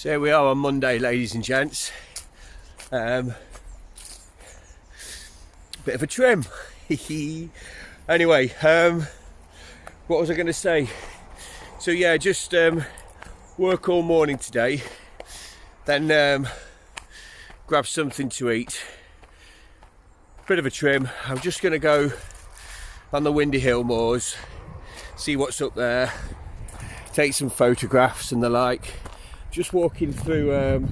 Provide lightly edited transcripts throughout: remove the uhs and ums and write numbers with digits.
So here we are on Monday, ladies and gents. Bit of a trim. Anyway, what was I going to say? So yeah, just work all morning today, then grab something to eat. Bit of a trim. I'm just going to go on the Windy Hill moors, see what's up there, take some photographs and the like. Just walking through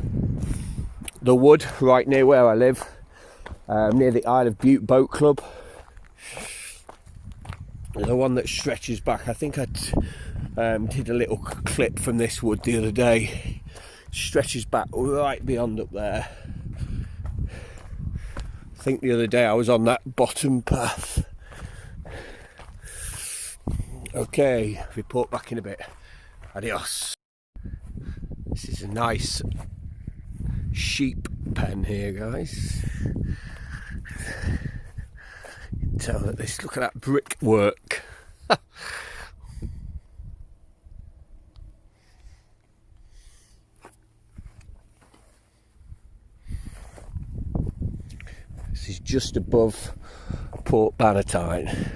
the wood right near where I live, near the Isle of Bute Boat Club. The one that stretches back. I think I did a little clip from this wood the other day. Stretches back right beyond up there. I think the other day I was on that bottom path. Okay, report back in a bit. Adios. This is a nice sheep pen here, guys. You can tell that this, look at that brickwork. This is just above Port Bannatyne.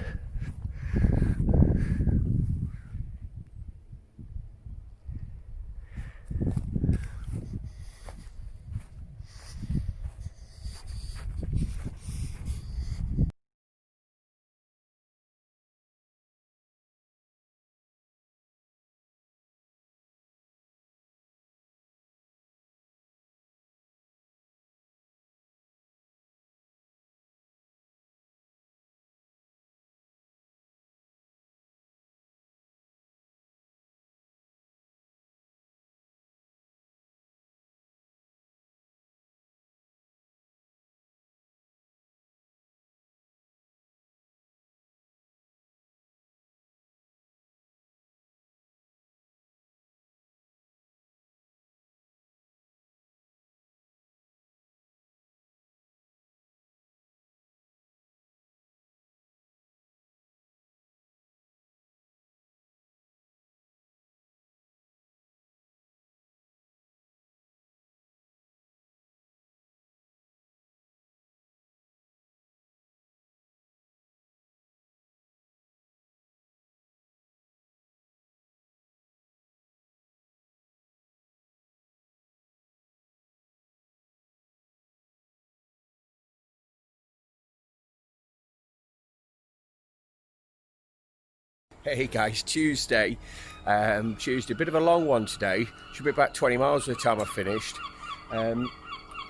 Hey guys, Tuesday, a bit of a long one today. Should be about 20 miles by the time I've finished.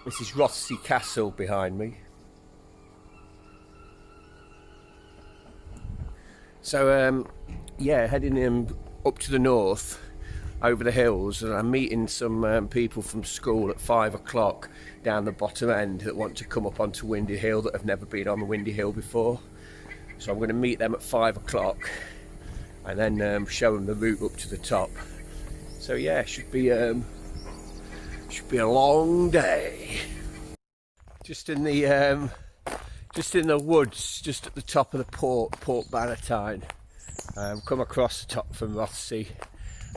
This is Rothsey Castle behind me. So yeah, heading up to the north, over the hills, and I'm meeting some people from school at 5 o'clock down the bottom end that want to come up onto Windy Hill, that have never been on the Windy Hill before. So I'm going to meet them at 5 o'clock. And then show them the route up to the top. So yeah, should be a long day. Just in the woods, just at the top of the Port Bannatyne. Come across the top from Rothsey.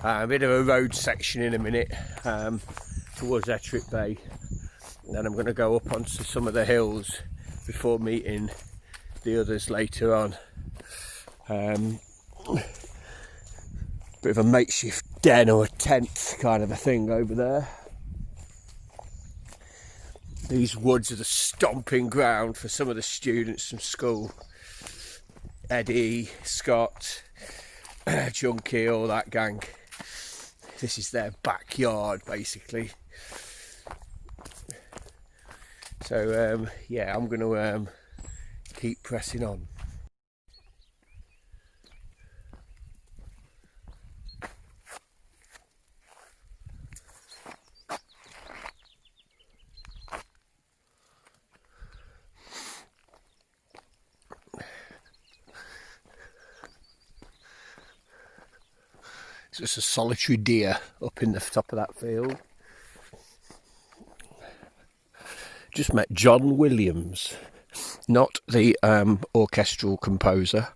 A bit of a road section in a minute towards Ettrick Bay. And then I'm going to go up onto some of the hills before meeting the others later on. Bit of a makeshift den or a tent kind of a thing over there. These woods are the stomping ground for some of the students from school. Eddie, Scott, Chunky, all that gang. This is their backyard basically. So yeah, I'm going to keep pressing on. It's just a solitary deer up in the top of that field. Just met John Williams, not the orchestral composer,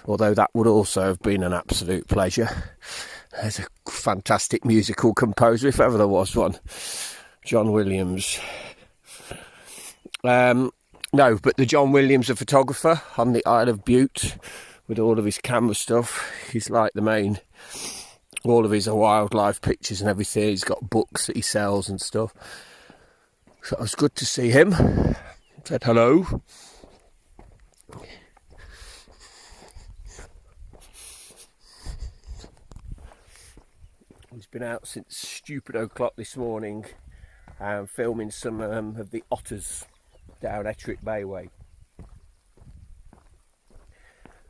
although that would also have been an absolute pleasure. There's a fantastic musical composer, if ever there was one. John Williams. No, but the John Williams, the photographer on the Isle of Bute, with all of his camera stuff. He's like the main, all of his wildlife pictures and everything. He's got books that he sells and stuff. So it was good to see him. Said hello. He's been out since stupid o'clock this morning, filming some of the otters down Ettrick Bay way.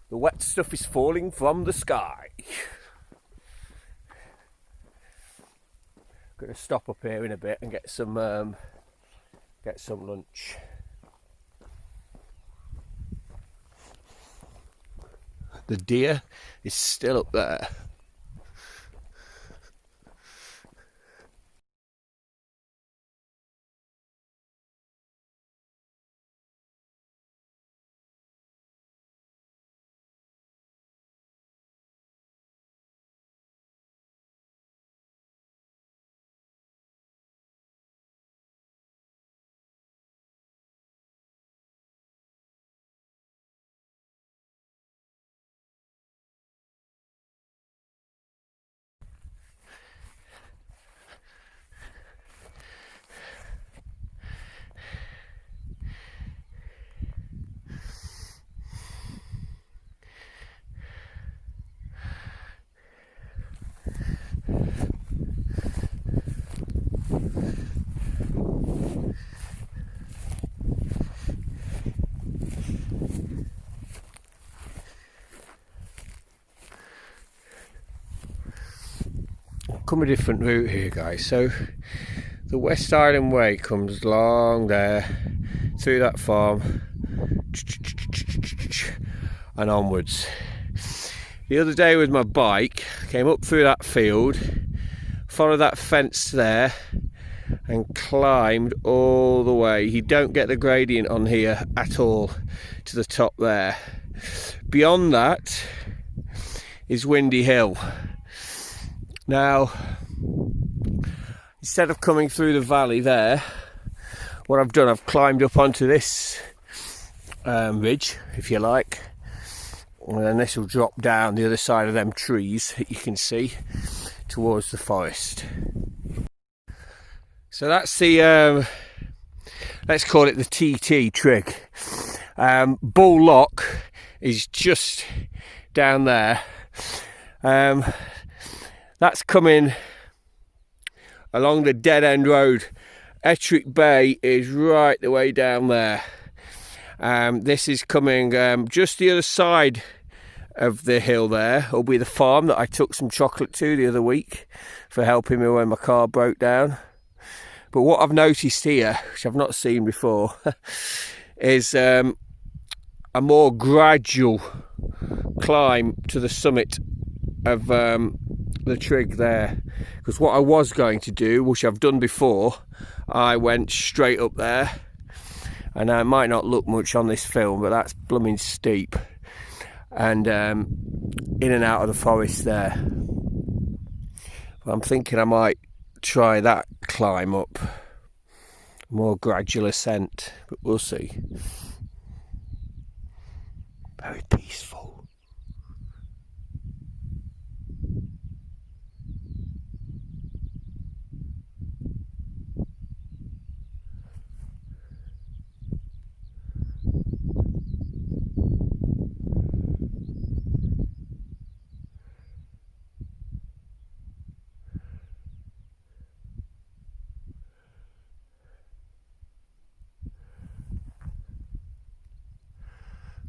The wet stuff is falling from the sky. Gonna stop up here in a bit and get some lunch. The deer is still up there. Come a different route here, guys. So the West Island Way comes along there through that farm and onwards. The other day with my bike, came up through that field, followed that fence there and climbed all the way. You don't get the gradient on here at all to the top there. Beyond that is Windy Hill. Now, instead of coming through the valley there, what I've done, I've climbed up onto this ridge, if you like, and then this will drop down the other side of them trees that you can see towards the forest. So that's the, let's call it the TT trig. Bull Lock is just down there. That's coming along the dead end road. Ettrick Bay is right the way down there. This is coming just the other side of the hill there. Will be the farm that I took some chocolate to the other week for helping me when my car broke down. But what I've noticed here, which I've not seen before, is a more gradual climb to the summit of the trig there. Because what I was going to do, which I've done before, I went straight up there, and it might not look much on this film, but that's blooming steep, and in and out of the forest there. But I'm thinking I might try that climb up, more gradual ascent, but we'll see. Very peaceful.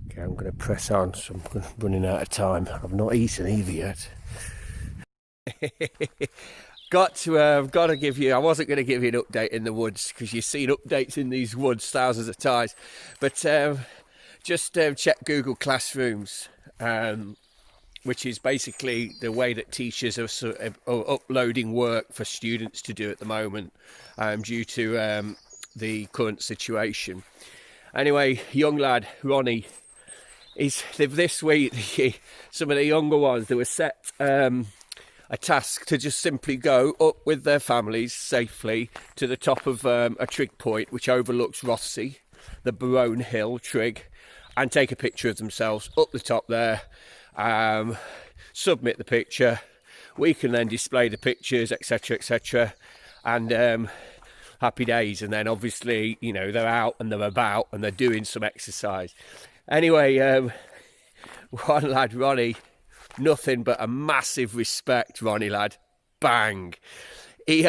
Okay, I'm going to press on, so I'm running out of time. I've not eaten either yet. got to give you, I wasn't going to give you an update in the woods, because you've seen updates in these woods thousands of times, but just check Google Classrooms, which is basically the way that teachers are uploading work for students to do at the moment, due to the current situation. Anyway, young lad Ronnie, this week some of the younger ones, they were set a task to just simply go up with their families safely to the top of a trig point which overlooks Rothsay, the Barone Hill trig, and take a picture of themselves up the top there, submit the picture. We can then display the pictures, etc, etc, and happy days. And then obviously, you know, they're out and they're about and they're doing some exercise. Anyway, one lad, Ronnie, nothing but a massive respect, Ronnie lad, bang. He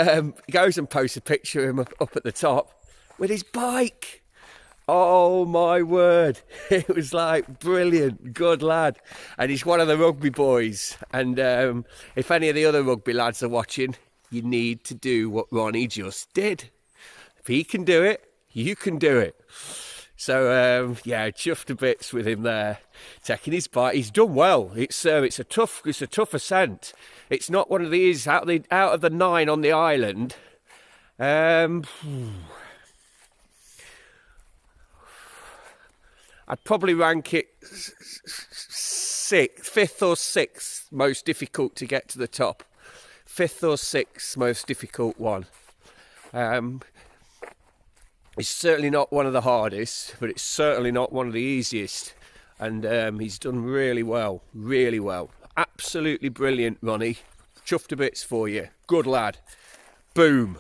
goes and posts a picture of him up at the top with his bike. Oh my word, it was like brilliant, good lad. And he's one of the rugby boys, and if any of the other rugby lads are watching, you need to do what Ronnie just did. If he can do it, you can do it. So yeah, chuffed to bits with him there, taking his bike. He's done well. It's a tough ascent. It's not one of these out of the 9 on the island. I'd probably rank it 5th or 6th most difficult to get to the top. 5th or 6th most difficult one. It's certainly not one of the hardest, but it's certainly not one of the easiest. And he's done really well, really well. Absolutely brilliant, Ronnie. Chuffed to bits for you. Good lad. Boom.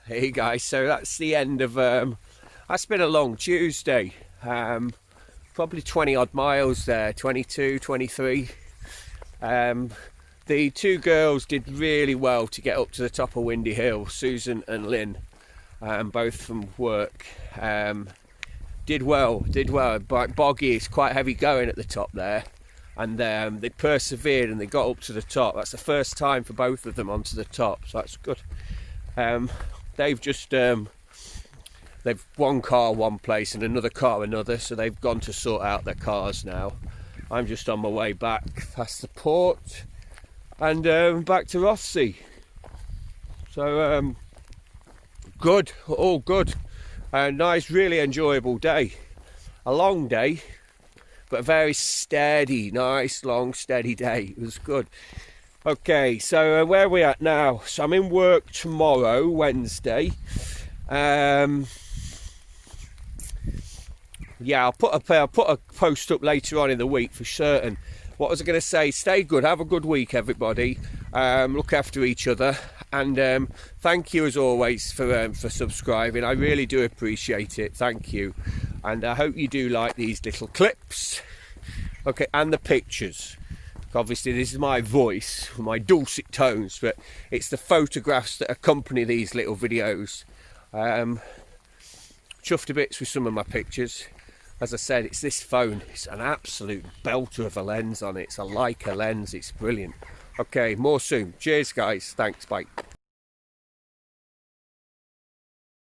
Hey guys, so that's the end of that's been a long Tuesday. Probably 20 odd miles there, 22, 23. The 2 girls did really well to get up to the top of Windy Hill, Susan and Lynn, both from work. Did well. Boggy is quite heavy going at the top there, and they persevered and they got up to the top. That's the first time for both of them onto the top, so that's good. They've just they've one car one place and another car another, so they've gone to sort out their cars now. I'm just on my way back past the port and back to Rothsay. So good, all good. A nice, really enjoyable day. A long day, but a very steady, nice, long, steady day. It was good. Okay, so where are we at now? So I'm in work tomorrow, Wednesday. Yeah, I'll put a post up later on in the week for certain. What was I going to say? Stay good, have a good week, everybody. Look after each other, and thank you as always for subscribing. I really do appreciate it. Thank you, and I hope you do like these little clips. Okay, and the pictures. Obviously this is my voice, my dulcet tones, but it's the photographs that accompany these little videos. Chuffed to bits with some of my pictures. As I said, it's this phone. It's an absolute belter of a lens on it. It's a Leica lens. It's brilliant. Okay, more soon. Cheers guys. Thanks. Bye.